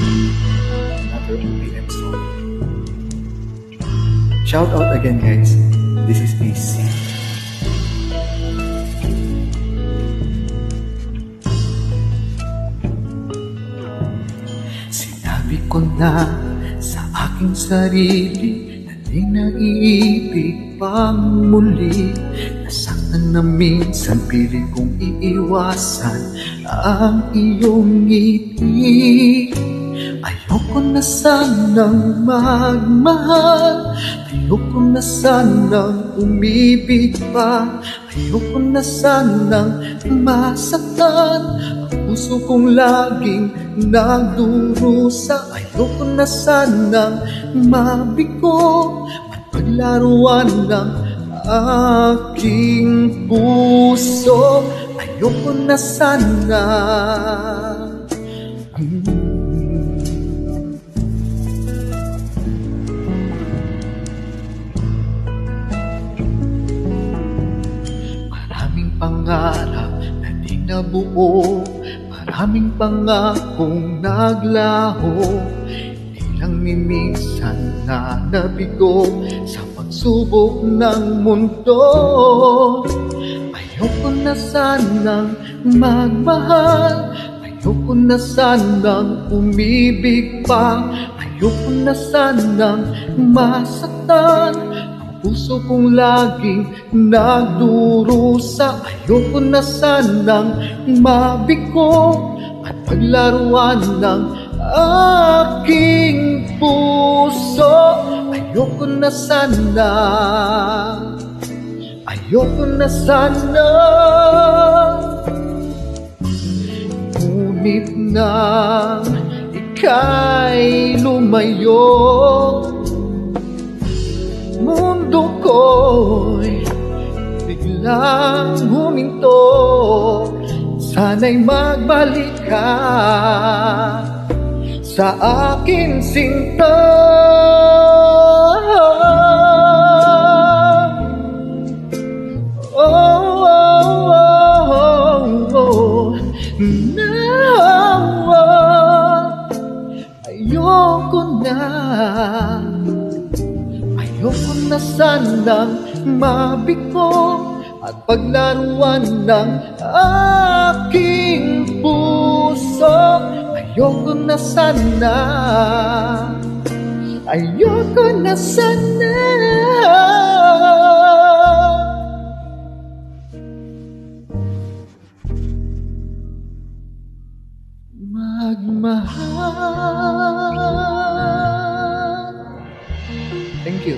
Another OPM song. Shout out again, guys. This is AC. Sinabi ko na sa aking sarili na di naiibig pang muli. Nasaktan na minsan, pilit kong iiwasan ang iyong ngiti. Ayoko na sanang magmahal, ayoko na sanang umibig pa, ayoko na sanang masaktan ang puso kong laging nagdurusa. Ayoko na sanang mabigo at paglaruan ng aking puso. Ayoko na sana. Maraming pangarap na di nabuo, maraming pangakong naglaho, di lang minsan na nabigo sa pagsubok ng mundo. Ayoko na sanang magmahal, ayoko na sanang umibig pa, ayoko na sanang masaktan ang puso kong laging nagdurusa. Ayoko na sanang mabigo at paglaruan ng aking puso. Ayoko na sana, ayoko na sana. Ngunit nang ika'y lumayo, mundo ko'y biglang huminto. Sana'y magbalik ka sa akin, sinta. Ayoko na sanang mabigo at paglaruan ng aking puso. Ayoko na sana, ayoko na sana magmahal. Thank you.